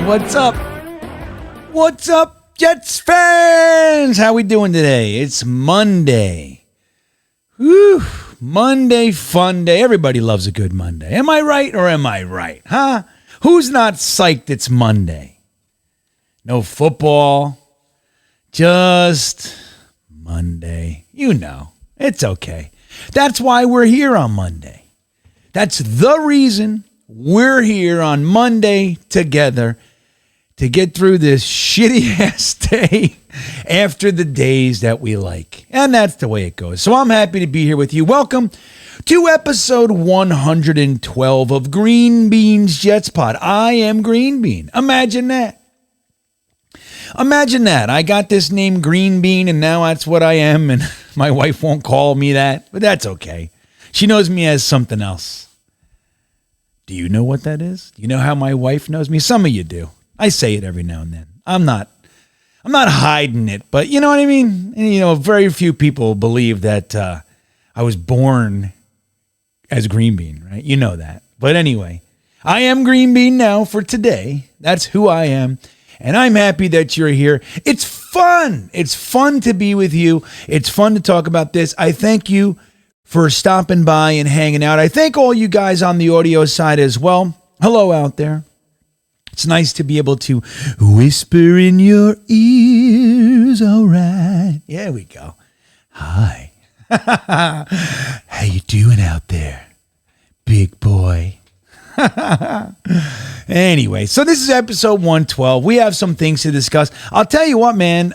What's up? What's up, Jets fans? How we doing today? It's Monday. Whew, Monday fun day. Everybody loves a good Monday. Am I right or am I right? Huh? Who's not psyched it's Monday? No football. Just Monday. You know, it's okay. That's why we're here on Monday. That's the reason we're here on Monday together to get through this shitty ass day after the days that we like. And that's the way it goes. So I'm happy to be here with you. Welcome to episode 112 of GreenBean's Jets Pod. I am Green Bean. Imagine that. Imagine that. I got this name Green Bean and now that's what I am, and my wife won't call me that, but that's okay. She knows me as something else. Do you know what that is? Do you know how my wife knows me? Some of you do. I say it every now and then. I'm not hiding it, but you know what I mean? And, you know, very few people believe that I was born as Green Bean, right? You know that. But anyway, I am Green Bean now for today. That's who I am. And I'm happy that you're here. It's fun. It's fun to be with you. It's fun to talk about this. I thank you for stopping by and hanging out. I thank all you guys on the audio side as well. Hello out there. It's nice to be able to whisper in your ears. All right. There we go. Hi. How you doing out there, big boy? Anyway, so this is episode 112. We have some things to discuss. I'll tell you what, man.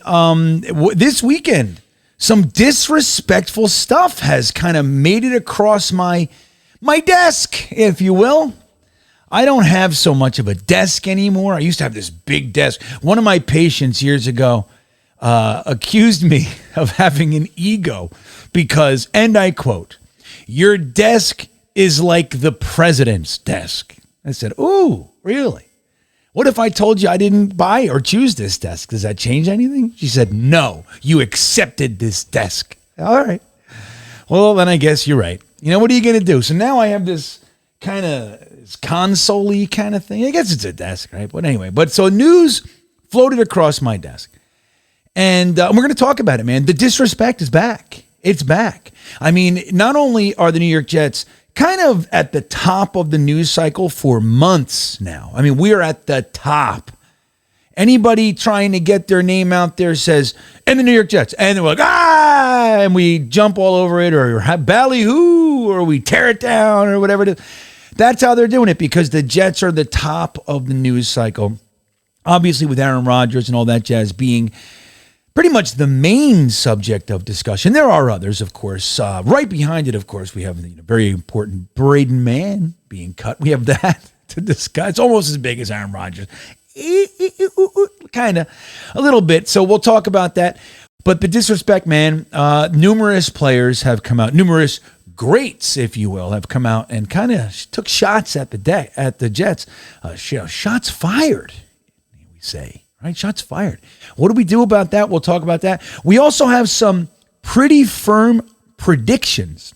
This weekend, some disrespectful stuff has kind of made it across my desk, if you will. I don't have so much of a desk anymore. I used to have this big desk. One of my patients years ago accused me of having an ego because, and I quote, "Your desk is like the president's desk." I said, "Ooh, really? What if I told you I didn't buy or choose this desk? Does that change anything?" She said, "No, you accepted this desk." All right. Well, then I guess you're right. You know, what are you going to do? So now I have this kind of console-y kind of thing. I guess it's a desk, right? But anyway, so news floated across my desk. And we're going to talk about it, man. The disrespect is back. It's back. I mean, not only are the New York Jets kind of at the top of the news cycle for months now. I mean, we're at the top. Anybody trying to get their name out there says, "and the New York Jets," and they're like, "ah," and we jump all over it, or ballyhoo, or we tear it down, or whatever it is. That's how they're doing it, because the Jets are the top of the news cycle. Obviously, with Aaron Rodgers and all that jazz being pretty much the main subject of discussion. There are others, of course. Right behind it, of course, we have the very important Braden Mann being cut. We have that to discuss. It's almost as big as Aaron Rodgers. Kind of, a little bit. So we'll talk about that. But the disrespect, man, numerous players have come out, numerous greats, if you will, have come out and kind of took shots at the Jets. Shots fired, we say. Right? Shots fired. What do we do about that? We'll talk about that. We also have some pretty firm predictions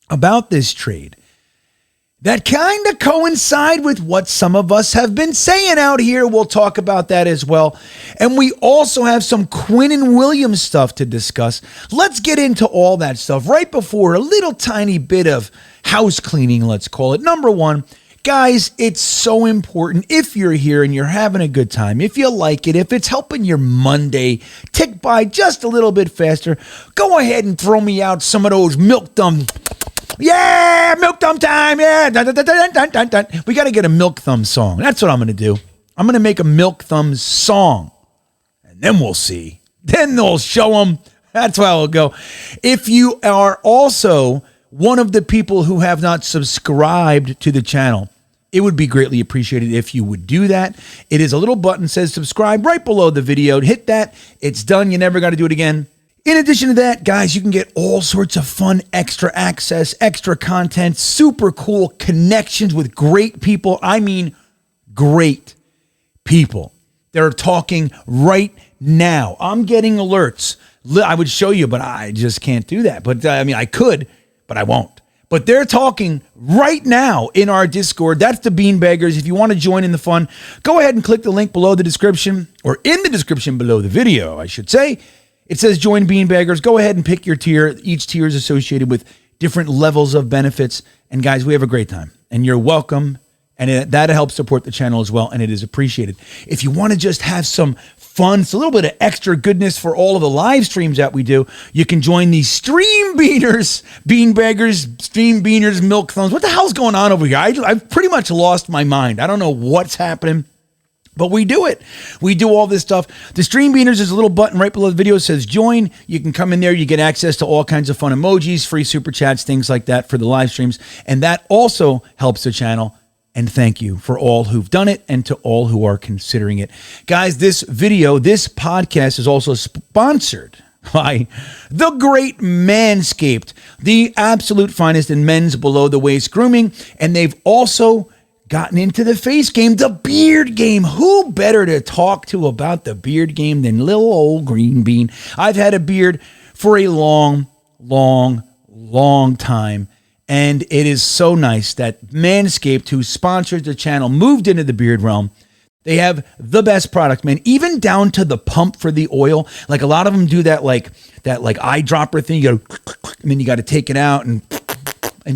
about this trade that kind of coincide with what some of us have been saying out here. We'll talk about that as well. And we also have some Quinn and Williams stuff to discuss. Let's get into all that stuff right before a little tiny bit of house cleaning, let's call it. Number one, guys, it's so important if you're here and you're having a good time, if you like it, if it's helping your Monday tick by just a little bit faster, go ahead and throw me out some of those milk thumb. Yeah, milk thumb time. Yeah. Dun, dun, dun, dun, dun, dun, dun. We got to get a milk thumb song. That's what I'm going to do. I'm going to make a milk thumb song, and then we'll see. Then they'll show them. That's how it'll go. If you are also one of the people who have not subscribed to the channel, it would be greatly appreciated if you would do that. It is a little button that says subscribe right below the video. Hit that. It's done. You never got to do it again. In addition to that, guys, you can get all sorts of fun, extra access, extra content, super cool connections with great people. I mean, great people. They're talking right now. I'm getting alerts. I would show you, but I just can't do that. But I mean, I could, but I won't. but they're talking right now in our Discord. That's the Beanbaggers. If you want to join in the fun, go ahead and click the link below the description, or in the description below the video, I should say. It says join Beanbaggers. Go ahead and pick your tier. Each tier is associated with different levels of benefits. And guys, we have a great time. And you're welcome. And that helps support the channel as well. And it is appreciated. If you want to just have some fun, it's a little bit of extra goodness for all of the live streams that we do, you can join the Stream Beaners, Beanbaggers, Stream Beaners, Milk Thumbs. What the hell's going on over here? I've pretty much lost my mind. I don't know what's happening. But we do it. We do all this stuff. The Stream Beaners is a little button right below the video. It says join. You can come in there. You get access to all kinds of fun emojis, free super chats, things like that for the live streams. And that also helps the channel. And thank you for all who've done it and to all who are considering it. Guys, this podcast is also sponsored by the great Manscaped, the absolute finest in men's below-the-waist grooming. And they've also gotten into the face game, the beard game. Who better to talk to about the beard game than little old Green Bean? I've had a beard for a long time, and it is so nice that Manscaped, who sponsors the channel, moved into the beard realm. They have the best product, man, even down to the pump for the oil. Like a lot of them do that like eyedropper thing. You got to, and then you got to take it out and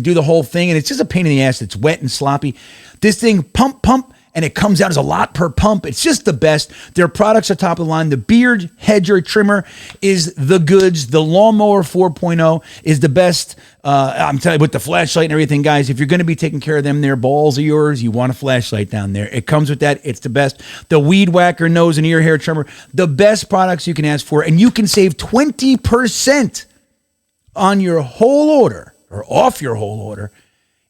do the whole thing, and it's just a pain in the ass. It's wet and sloppy. This thing, pump, and it comes out as a lot per pump. It's just the best. Their products are top of the line. The Beard Hedger Trimmer is the goods. The Lawnmower 4.0 is the best. I'm telling you, with the flashlight and everything, guys, if you're going to be taking care of them, their balls are yours. You want a flashlight down there. It comes with that. It's the best. The Weed Whacker Nose and Ear Hair Trimmer, the best products you can ask for, and you can save 20% on your whole order, or off your whole order,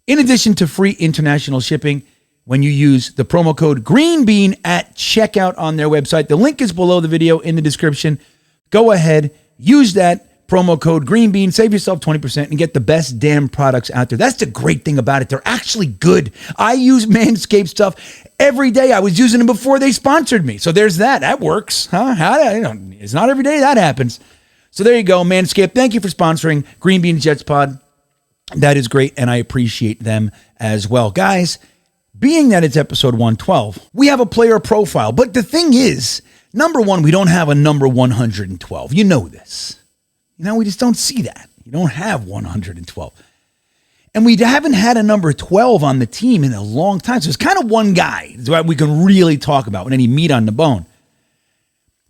in addition to free international shipping when you use the promo code GreenBean at checkout on their website. The link is below the video in the description. Go ahead, use that promo code GreenBean, save yourself 20% and get the best damn products out there. That's the great thing about it. They're actually good. I use Manscaped stuff every day. I was using them before they sponsored me. So there's that. That works. Huh? It's not every day that happens. So there you go, Manscaped. Thank you for sponsoring GreenBean's Jets Pod. That is great, and I appreciate them as well. Guys, being that it's episode 112, we have a player profile. But the thing is, number one, we don't have a number 112. You know this. We just don't see that. You don't have 112. And we haven't had a number 12 on the team in a long time. So it's kind of one guy that we can really talk about with any meat on the bone.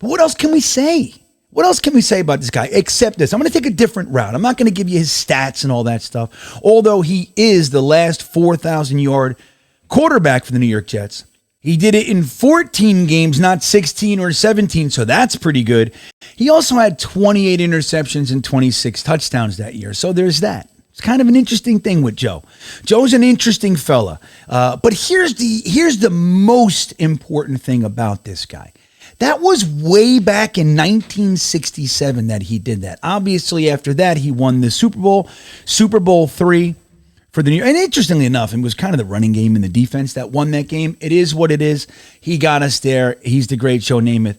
But what else can we say? What else can we say about this guy except this? I'm going to take a different route. I'm not going to give you his stats and all that stuff, although he is the last 4,000-yard quarterback for the New York Jets. He did it in 14 games, not 16 or 17, so that's pretty good. He also had 28 interceptions and 26 touchdowns that year, so there's that. It's kind of an interesting thing with Joe. Joe's an interesting fella, but here's the most important thing about this guy. That was way back in 1967 that he did that. Obviously, after that, he won the Super Bowl III for the New York. And interestingly enough, it was kind of the running game and the defense that won that game. It is what it is. He got us there. He's the great Joe Namath.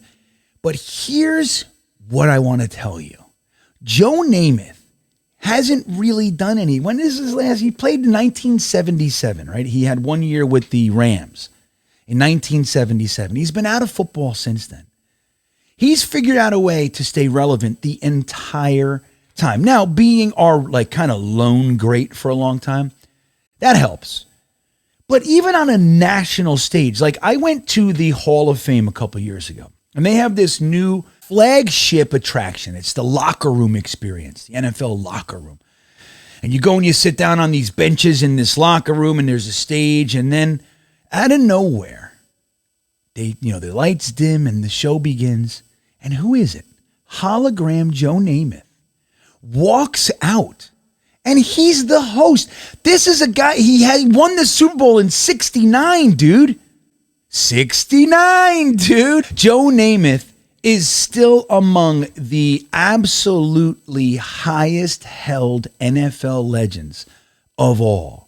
But here's what I want to tell you. Joe Namath hasn't really done any. When is his last? He played in 1977, right? He had 1 year with the Rams. In 1977. He's been out of football since then. He's figured out a way to stay relevant the entire time. Now, being our kind of lone great for a long time, that helps. But even on a national stage, I went to the Hall of Fame a couple years ago, and they have this new flagship attraction. It's the locker room experience, the NFL locker room. And you go and you sit down on these benches in this locker room, and there's a stage, and then out of nowhere, the lights dim and the show begins. And who is it? Hologram Joe Namath walks out, and he's the host. This is a guy, he won the Super Bowl in 69, dude. 69, dude. Joe Namath is still among the absolutely highest held NFL legends of all.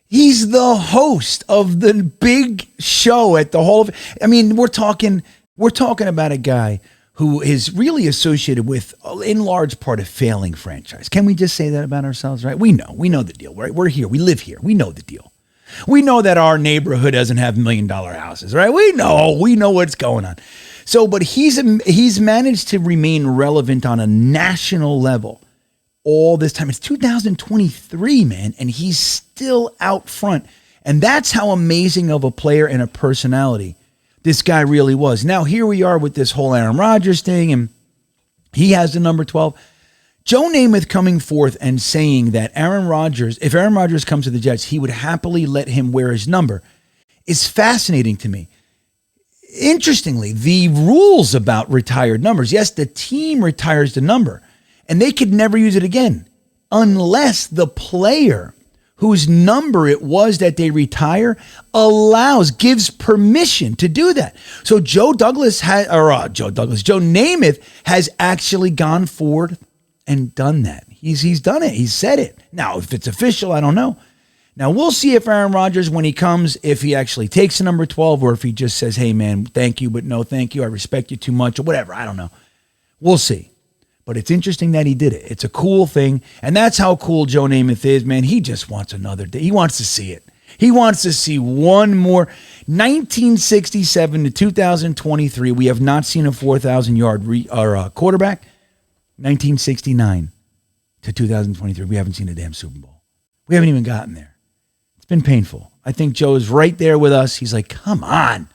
He's the host of the big show at the Hall of Fame. I mean, we're talking about a guy who is really associated with, in large part, a failing franchise. Can we just say that about ourselves, right? We know the deal, right? We're here. We live here. We know the deal. We know that our neighborhood doesn't have $1 million houses, right? We know what's going on. So, but he's managed to remain relevant on a national level all this time. It's 2023, man, and he's still out front. And that's how amazing of a player and a personality this guy really was. Now, here we are with this whole Aaron Rodgers thing, and he has the number 12. Joe Namath coming forth and saying that if Aaron Rodgers comes to the Jets, he would happily let him wear his number is fascinating to me. Interestingly, the rules about retired numbers, yes, the team retires the number, and they could never use it again unless the player whose number it was that they retire gives permission to do that. So Joe Namath has actually gone forward and done that. He's done it. He's said it. Now, if it's official, I don't know. Now, we'll see if Aaron Rodgers, when he comes, if he actually takes the number 12 or if he just says, hey, man, thank you, but no thank you. I respect you too much or whatever. I don't know. We'll see. But it's interesting that he did it. It's a cool thing. And that's how cool Joe Namath is, man. He just wants another day. He wants to see it. He wants to see one more. 1967 to 2023, we have not seen a 4,000-yard quarterback. 1969 to 2023, we haven't seen a damn Super Bowl. We haven't even gotten there. It's been painful. I think Joe is right there with us. He's like, come on.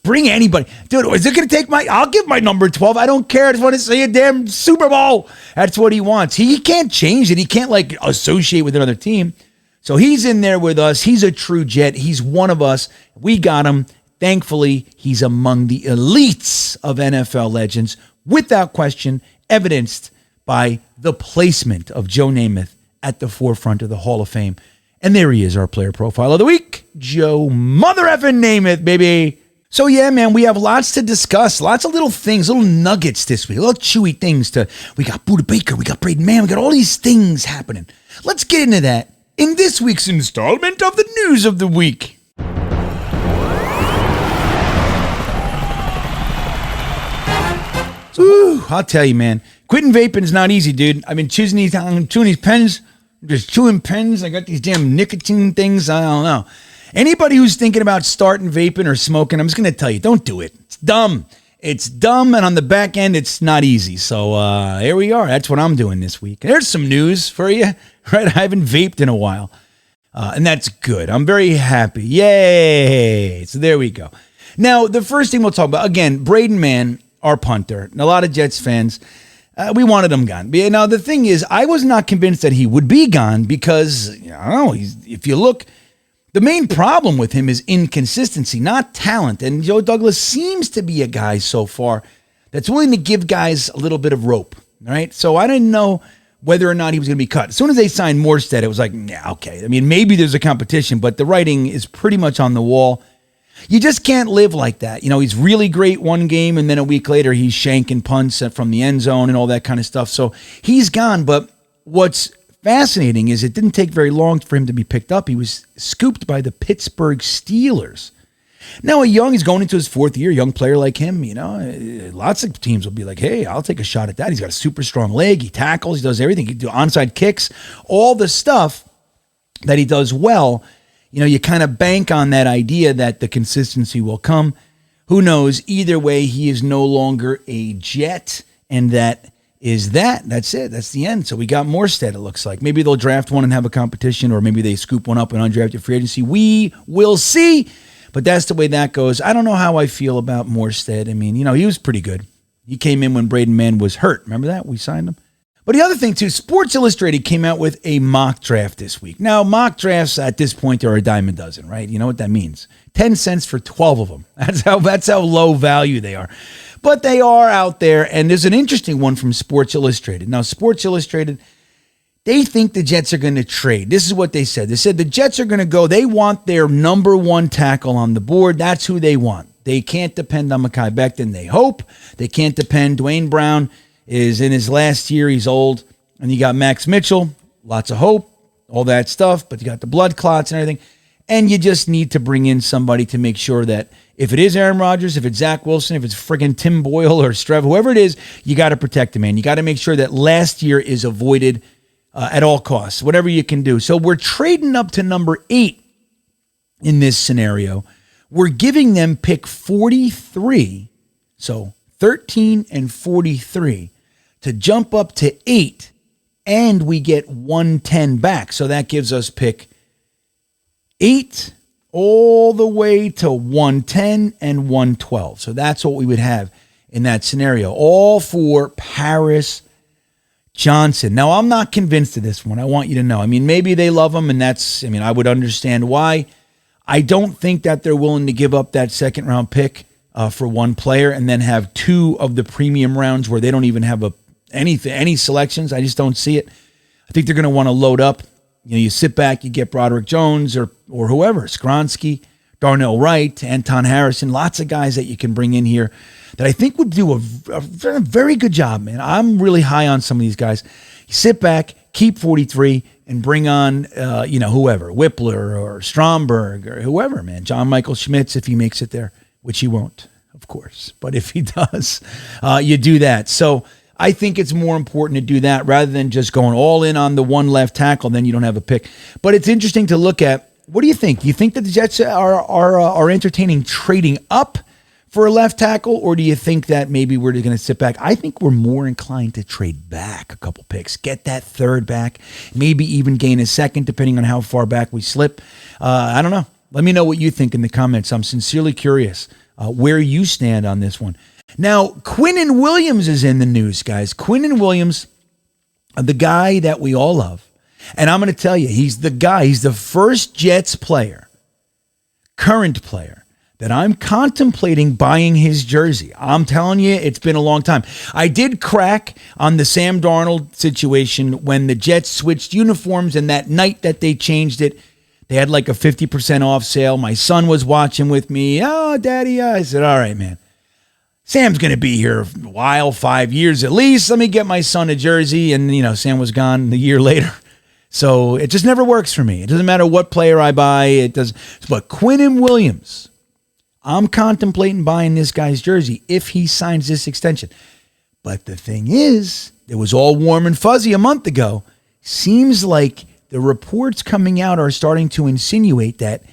Bring anybody. Dude, is it going to take I'll give my number 12. I don't care. I just want to see a damn Super Bowl. That's what he wants. He can't change it. He can't associate with another team. So he's in there with us. He's a true Jet. He's one of us. We got him. Thankfully, he's among the elites of NFL legends, without question, evidenced by the placement of Joe Namath at the forefront of the Hall of Fame. And there he is, our player profile of the week, Joe Mother effing Namath, baby. So yeah, man, we have lots to discuss, lots of little things, little nuggets this week, little chewy things we got Buda Baker, we got Braden Mann, we got all these things happening. Let's get into that in this week's installment of the News of the Week. Ooh, I'll tell you, man, quitting vaping is not easy, dude. I've been chewing these pens, just chewing pens. I got these damn nicotine things. I don't know. Anybody who's thinking about starting vaping or smoking, I'm just going to tell you, don't do it. It's dumb. It's dumb, and on the back end, it's not easy. So here we are. That's what I'm doing this week. There's some news for you, right? I haven't vaped in a while, and that's good. I'm very happy. Yay! So there we go. Now, the first thing we'll talk about, again, Braden Mann, our punter, and a lot of Jets fans, we wanted him gone. Now, the thing is, I was not convinced that he would be gone because, I don't know, if you look, the main problem with him is inconsistency, not talent. And Joe Douglas seems to be a guy so far that's willing to give guys a little bit of rope, right? So I didn't know whether or not he was going to be cut. As soon as they signed Morstead, it was like, yeah, okay. I mean, maybe there's a competition, but the writing is pretty much on the wall. You just can't live like that. You know, he's really great one game, and then a week later, he's shanking punts from the end zone and all that kind of stuff. So he's gone. But what's fascinating is it didn't take very long for him to be picked up. He was scooped by the Pittsburgh Steelers. Now, he's going into his fourth year, young player like him, you know, lots of teams will be like, hey, I'll take a shot at that. He's got a super strong leg. He tackles. He does everything. He can do onside kicks, all the stuff that he does well. You know, you kind of bank on that idea that the consistency will come. Who knows? Either way, he is no longer a Jet, and that is that. That's it. That's the end. So we got Morstead, it looks like. Maybe they'll draft one and have a competition, or maybe they scoop one up in undrafted free agency. We will see, but that's the way that goes. I don't know how I feel about Morstead. I mean, you know, he was pretty good. He came in when Braden Mann was hurt. Remember that? We signed him. But the other thing, too, Sports Illustrated came out with a mock draft this week. Now, mock drafts at this point are a dime a dozen, right? You know what that means? 10 cents for 12 of them. That's how low value they are. But they are out there, and there's an interesting one from Sports Illustrated. Now, Sports Illustrated, they think the Jets are going to trade. This is what they said. They said the Jets are going to go. They want their number one tackle on the board. That's who they want. They can't depend on Mekhi Becton, they hope. They can't depend. Dwayne Brown is in his last year. He's old. And you got Max Mitchell, lots of hope, all that stuff, but you got the blood clots and everything. And you just need to bring in somebody to make sure that If it is Aaron Rodgers, if it's Zach Wilson, if it's friggin' Tim Boyle or Strev, whoever it is, you got to protect him, man. You got to make sure that last year is avoided at all costs, whatever you can do. So we're trading up to number 8 in this scenario. We're giving them pick 43, so 13 and 43, to jump up to 8, and we get 110 back. So that gives us pick 8 all the way to 110 and 112. So that's what we would have in that scenario, all for Paris Johnson. Now, I'm not convinced of this one. I want you to know. I mean, maybe they love him, and I would understand why. I don't think that they're willing to give up that second-round pick for one player and then have 2 of the premium rounds where they don't even have any selections. I just don't see it. I think they're going to want to load up. You sit back, you get Broderick Jones or whoever, Skronsky, Darnell Wright, Anton Harrison, lots of guys that you can bring in here that I think would do a very good job, man. I'm really high on some of these guys. You sit back, keep 43, and bring on, whoever, Whippler or Stromberg or whoever, man. John Michael Schmitz, if he makes it there, which he won't, of course. But if he does, you do that. So I think it's more important to do that rather than just going all in on the one left tackle, then you don't have a pick. But it's interesting to look at. What do you think? Do you think that the Jets are entertaining trading up for a left tackle, or do you think that maybe we're going to sit back? I think we're more inclined to trade back a couple picks, get that third back, maybe even gain a second, depending on how far back we slip. I don't know. Let me know what you think in the comments. I'm sincerely curious where you stand on this one. Now, Quinn and Williams is in the news, guys. Quinn and Williams, the guy that we all love. And I'm going to tell you, he's the guy. He's the first Jets player, current player, that I'm contemplating buying his jersey. I'm telling you, it's been a long time. I did crack on the Sam Darnold situation when the Jets switched uniforms, and that night that they changed it, they had like a 50% off sale. My son was watching with me. Oh, Daddy. I said, all right, man. Sam's going to be here a while, 5 years at least. Let me get my son a jersey. And, Sam was gone a year later. So it just never works for me. It doesn't matter what player I buy. It does. But Quinn and Williams, I'm contemplating buying this guy's jersey if he signs this extension. But the thing is, it was all warm and fuzzy a month ago. Seems like the reports coming out are starting to insinuate that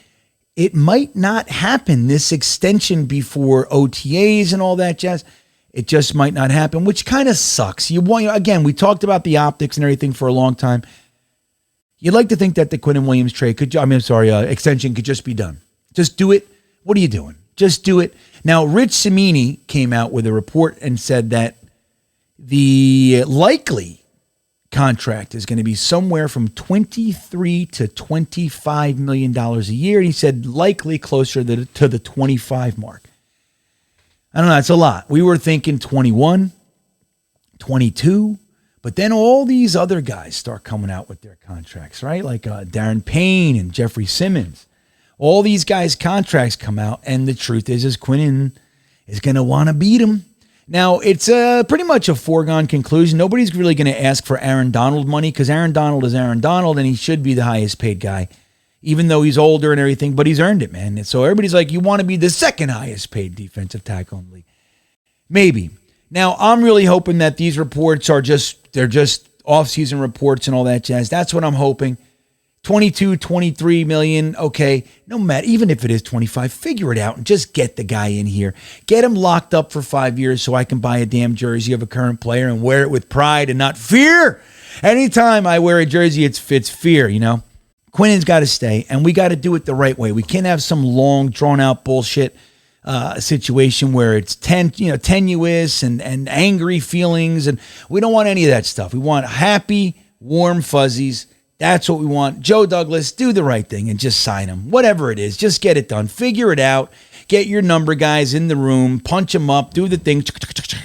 it might not happen, this extension before OTAs and all that jazz. It just might not happen, which kind of sucks. Again, we talked about the optics and everything for a long time. You'd like to think that the Quinn and Williams extension could just be done. Just do it. What are you doing? Just do it. Now, Rich Cimini came out with a report and said that the likely contract is going to be somewhere from $23 to $25 million a year. And he said likely closer to the 25 mark. I don't know. That's a lot. We were thinking 21, 22. But then all these other guys start coming out with their contracts, right? Like Darren Payne and Jeffrey Simmons. All these guys' contracts come out, and the truth is Quinn is going to want to beat him. Now, it's pretty much a foregone conclusion. Nobody's really going to ask for Aaron Donald money because Aaron Donald is Aaron Donald, and he should be the highest paid guy, even though he's older and everything, but he's earned it, man. And so everybody's like, you want to be the second highest paid defensive tackle in the league. Maybe. Now, I'm really hoping that these reports are just off-season reports and all that jazz. That's what I'm hoping. 22, 23 million, okay, no matter, even if it is 25, figure it out and just get the guy in here. Get him locked up for 5 years so I can buy a damn jersey of a current player and wear it with pride and not fear. Anytime I wear a jersey, it's fear, Quinn's got to stay, and we got to do it the right way. We can't have some long, drawn-out bullshit situation where it's tenuous and angry feelings, and we don't want any of that stuff. We want happy, warm fuzzies. That's what we want. Joe Douglas, do the right thing and just sign him. Whatever it is, just get it done. Figure it out. Get your number guys in the room. Punch them up. Do the thing.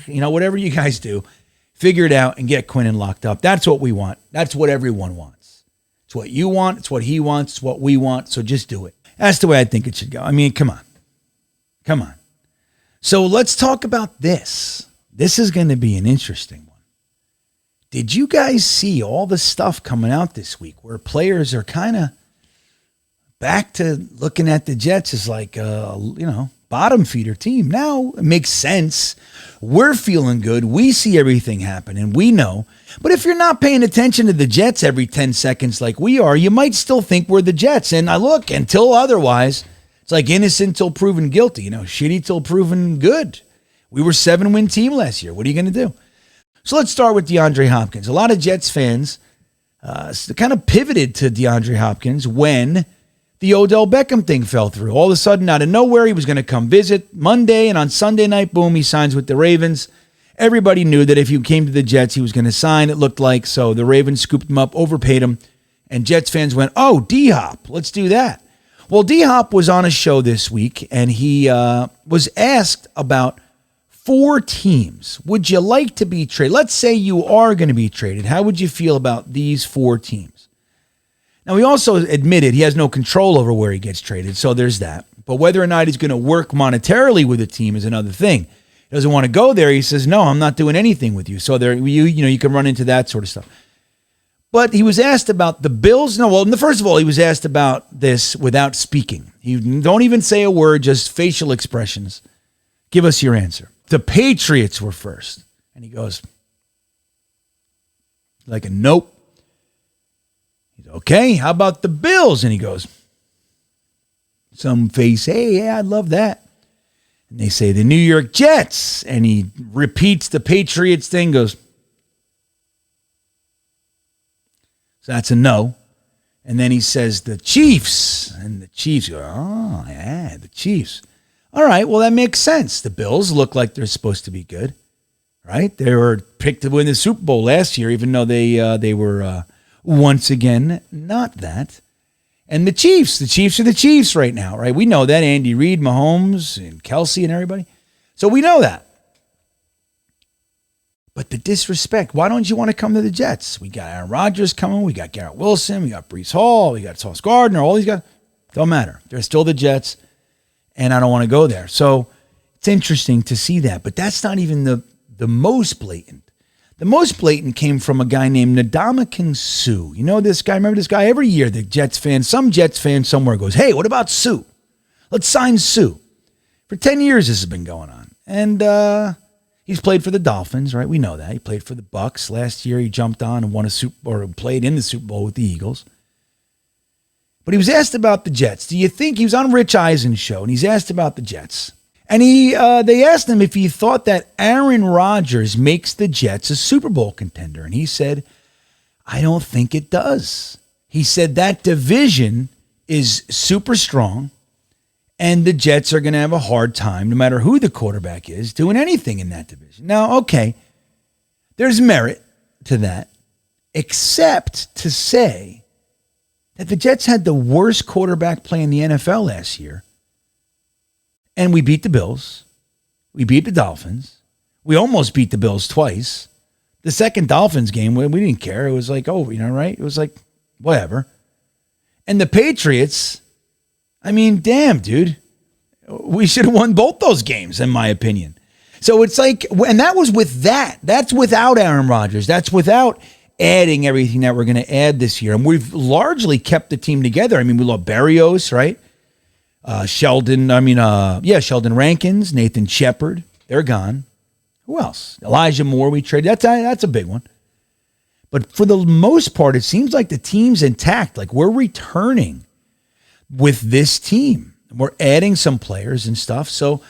Whatever you guys do. Figure it out and get Quinn locked up. That's what we want. That's what everyone wants. It's what you want. It's what he wants. It's what we want. So just do it. That's the way I think it should go. I mean, come on. Come on. So let's talk about this. This is going to be an interesting one. Did you guys see all the stuff coming out this week where players are kind of back to looking at the Jets as like, bottom feeder team. Now it makes sense. We're feeling good. We see everything happen, and we know. But if you're not paying attention to the Jets every 10 seconds like we are, you might still think we're the Jets. And I look, until otherwise, it's like innocent till proven guilty. Shitty till proven good. We were 7-win team last year. What are you going to do? So let's start with DeAndre Hopkins. A lot of Jets fans kind of pivoted to DeAndre Hopkins when the Odell Beckham thing fell through. All of a sudden, out of nowhere, he was going to come visit Monday, and on Sunday night, boom, he signs with the Ravens. Everybody knew that if he came to the Jets, he was going to sign, it looked like. So the Ravens scooped him up, overpaid him, and Jets fans went, oh, DHop, let's do that. Well, DHop was on a show this week, and he was asked about 4 teams. Would you like to be traded? Let's say you are going to be traded. How would you feel about these 4 teams? Now, he also admitted he has no control over where he gets traded, so there's that. But whether or not he's going to work monetarily with a team is another thing. He doesn't want to go there. He says, no, I'm not doing anything with you. So there, you can run into that sort of stuff. But he was asked about the Bills. First of all, he was asked about this without speaking. You don't even say a word, just facial expressions. Give us your answer. The Patriots were first. And he goes, like a nope. He's okay, how about the Bills? And he goes, some face, hey, yeah, I'd love that. And they say the New York Jets. And he repeats the Patriots thing, goes, so that's a no. And then he says the Chiefs. And the Chiefs go, oh, yeah, the Chiefs. All right, well, that makes sense. The Bills look like they're supposed to be good, right? They were picked to win the Super Bowl last year, even though they were once again not that. And the Chiefs are the Chiefs right now, right? We know that. Andy Reid, Mahomes, and Kelsey and everybody. So we know that. But the disrespect, why don't you want to come to the Jets? We got Aaron Rodgers coming. We got Garrett Wilson. We got Breece Hall. We got Sauce Gardner. All these guys. Don't matter. They're still the Jets. And I don't want to go there. So it's interesting to see that. But that's not even the most blatant. The most blatant came from a guy named Ndamukong Suh. You know this guy? Remember this guy? Every year, some Jets fan somewhere goes, hey, what about Suh? Let's sign Suh. For 10 years, this has been going on. And he's played for the Dolphins, right? We know that. He played for the Bucs. Last year, he jumped on and played in the Super Bowl with the Eagles. But he was asked about the Jets. Do you think he was on Rich Eisen's show, and he's asked about the Jets. And they asked him if he thought that Aaron Rodgers makes the Jets a Super Bowl contender. And he said, I don't think it does. He said that division is super strong, and the Jets are going to have a hard time, no matter who the quarterback is, doing anything in that division. Now, okay, there's merit to that, except to say that the Jets had the worst quarterback play in the NFL last year. And we beat the Bills. We beat the Dolphins. We almost beat the Bills twice. The second Dolphins game, we didn't care. It was like, oh, right? It was like, whatever. And the Patriots, I mean, damn, dude. We should have won both those games, in my opinion. So it's like, and that was with that. That's without Aaron Rodgers. That's without adding everything that we're going to add this year. And we've largely kept the team together. I mean, we lost Berrios, right? Sheldon Rankins, Nathan Shepard, they're gone. Who else? Elijah Moore we traded. That's a big one. But for the most part, it seems like the team's intact. Like we're returning with this team. We're adding some players and stuff. So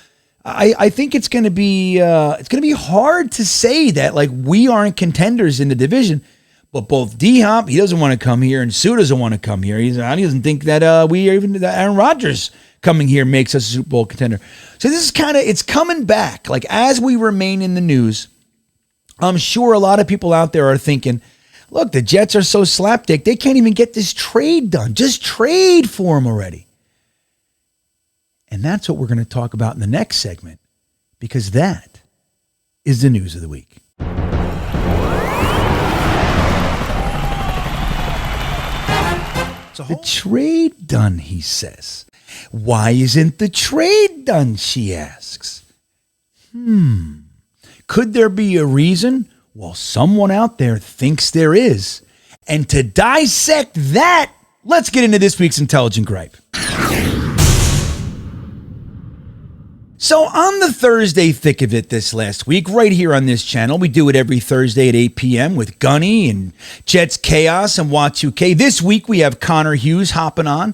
I think it's going to be hard to say that like we aren't contenders in the division. But both DHop, he doesn't want to come here, and Suh doesn't want to come here. He doesn't think that that Aaron Rodgers coming here makes us a Super Bowl contender. So this is it's coming back. Like as we remain in the news, I'm sure a lot of people out there are thinking, look, the Jets are so slapdick, they can't even get this trade done. Just trade for him already. And that's what we're going to talk about in the next segment, because that is the news of the week. The trade done, he says. Why isn't the trade done, she asks. Could there be a reason? Well, someone out there thinks there is. And to dissect that, let's get into this week's Intelligent Gripe. So on the Thursday thick of it this last week, right here on this channel, we do it every Thursday at 8 p.m. with Gunny and Jets Chaos and Y2K. This week we have Connor Hughes hopping on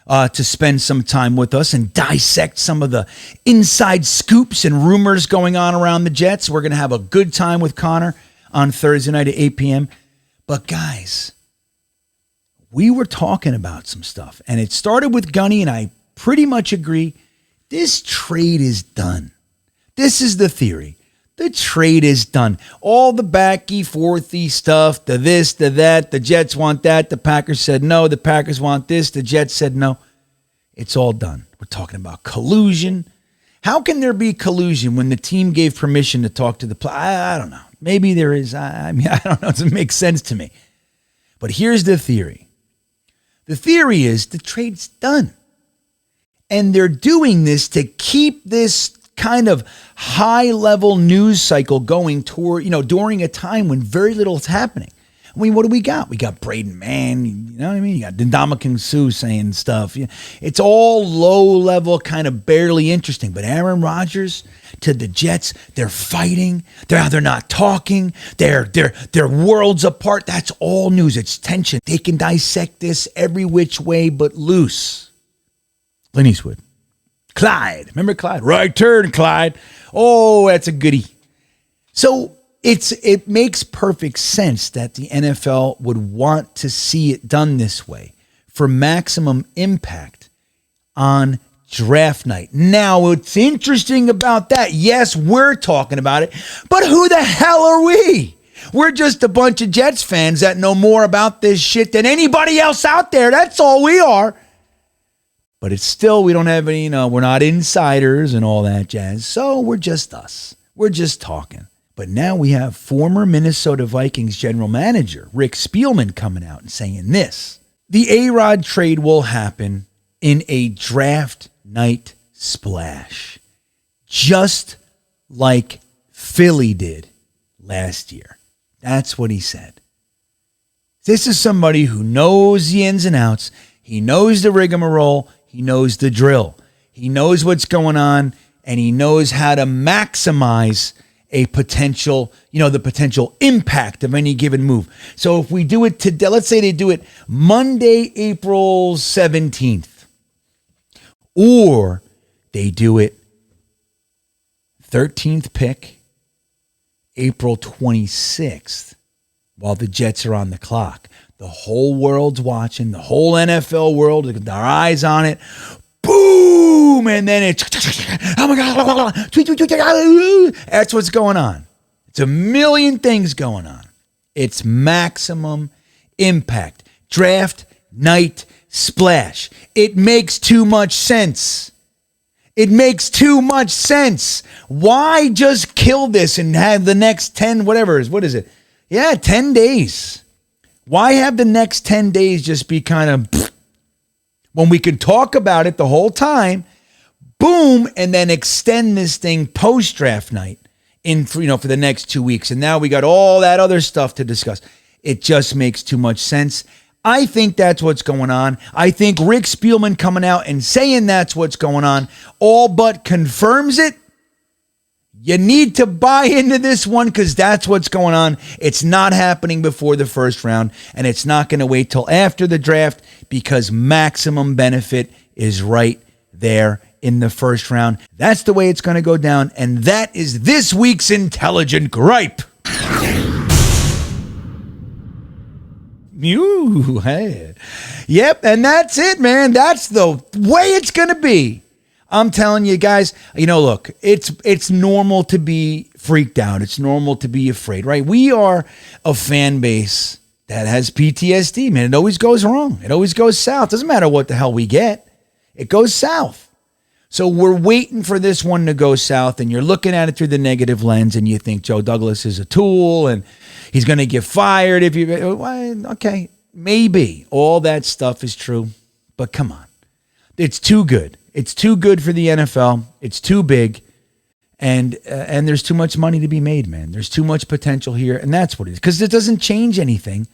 to spend some time with us and dissect some of the inside scoops and rumors going on around the Jets. We're going to have a good time with Connor on Thursday night at 8 p.m. But guys, we were talking about some stuff, and it started with Gunny, and I pretty much agree. This trade is done. This is the theory. The trade is done. All the backy, forthy stuff, the this, the that, the Jets want that, the Packers said no, the Packers want this, the Jets said no. It's all done. We're talking about collusion. How can there be collusion when the team gave permission to talk to the player? I don't know. Maybe there is. I mean, I don't know. It doesn't make sense to me. But here's the theory. The theory is the trade's done. And they're doing this to keep this kind of high-level news cycle going during a time when very little is happening. I mean, what do we got? We got Braden Mann, you know what I mean? You got Ndamukong Suh saying stuff. It's all low-level, kind of barely interesting. But Aaron Rodgers to the Jets, they're fighting. They're not talking. They're worlds apart. That's all news. It's tension. They can dissect this every which way but loose. Clint Eastwood. Clyde. Remember Clyde? Right turn, Clyde. Oh, that's a goodie. So it makes perfect sense that the NFL would want to see it done this way for maximum impact on draft night. Now, what's interesting about that, yes, we're talking about it, but who the hell are we? We're just a bunch of Jets fans that know more about this shit than anybody else out there. That's all we are. But it's still, we don't have any, we're not insiders and all that jazz. So we're just us. We're just talking. But now we have former Minnesota Vikings general manager Rick Spielman coming out and saying this. The A-Rod trade will happen in a draft night splash. Just like Philly did last year. That's what he said. This is somebody who knows the ins and outs. He knows the rigmarole. He knows the drill. He knows what's going on, and he knows how to maximize a potential, the potential impact of any given move. So if we do it today, let's say they do it Monday, April 17th, or they do it 13th pick, April 26th, while the Jets are on the clock. The whole world's watching, the whole NFL world, their eyes on it. Boom! And then it's, oh my God. That's what's going on. It's a million things going on. It's maximum impact. Draft night splash. It makes too much sense. It makes too much sense. Why just kill this and have the next 10, whatever, what is it? Yeah, 10 days. Why have the next 10 days just be kind of when we can talk about it the whole time, boom, and then extend this thing post-draft night for the next 2 weeks. And now we got all that other stuff to discuss. It just makes too much sense. I think that's what's going on. I think Rick Spielman coming out and saying that's what's going on all but confirms it. You need to buy into this one because that's what's going on. It's not happening before the first round, and it's not going to wait till after the draft because maximum benefit is right there in the first round. That's the way it's going to go down, and that is this week's Intelligent Gripe. Hey. Yep, and that's it, man. That's the way it's going to be. I'm telling you guys, look, it's normal to be freaked out. It's normal to be afraid, right? We are a fan base that has PTSD, man. It always goes wrong. It always goes south. Doesn't matter what the hell we get. It goes south. So we're waiting for this one to go south, and you're looking at it through the negative lens, and you think Joe Douglas is a tool, and he's going to get fired if you... Okay, maybe. All that stuff is true, but come on. It's too good. It's too good for the NFL. It's too big, and there's too much money to be made, man. There's too much potential here, and that's what it is. Because it doesn't change anything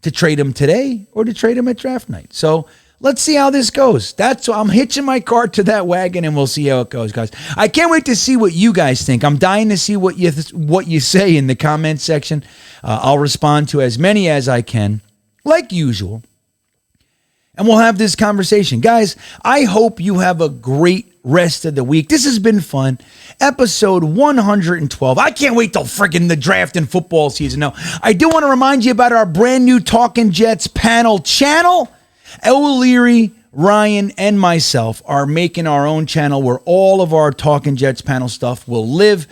to trade him today or to trade him at draft night. So Let's see how this goes. I'm hitching my cart to that wagon, and we'll see how it goes, guys. I can't wait to see what you guys think. I'm dying to see what you say in the comment section. I'll respond to as many as I can, like usual. And we'll have this conversation. Guys, I hope you have a great rest of the week. This has been fun. Episode 112. I can't wait till freaking the draft and football season. No, I do want to remind you about our brand new Talking Jets panel channel. O'Leary, Ryan, and myself are making our own channel where all of our Talking Jets panel stuff will live.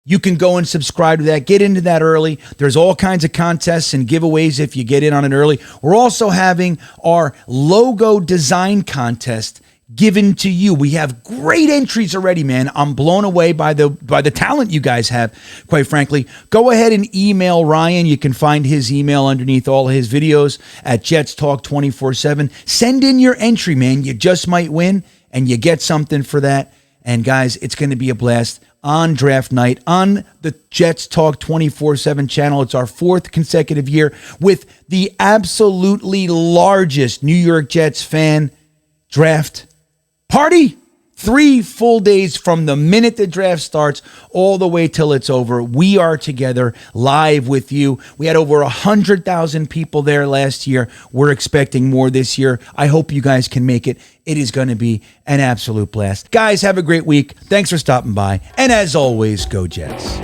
You can go and subscribe to that. Get into that early. There's all kinds of contests and giveaways if you get in on it early. We're also having our logo design contest given to you. We have great entries already, man. I'm blown away by the talent you guys have, quite frankly. Go ahead and email Ryan. You can find his email underneath all his videos at Jets Talk 24/7. Send in your entry, man. You just might win, and you get something for that. And guys, it's going to be a blast on draft night on the Jets Talk 24/7 channel. It's our 4th consecutive year with the absolutely largest New York Jets fan draft party. 3 full days from the minute the draft starts all the way till it's over. We are together live with you. We had over 100,000 people there last year. We're expecting more this year. I hope you guys can make it. It is going to be an absolute blast. Guys, have a great week. Thanks for stopping by. And as always, go Jets.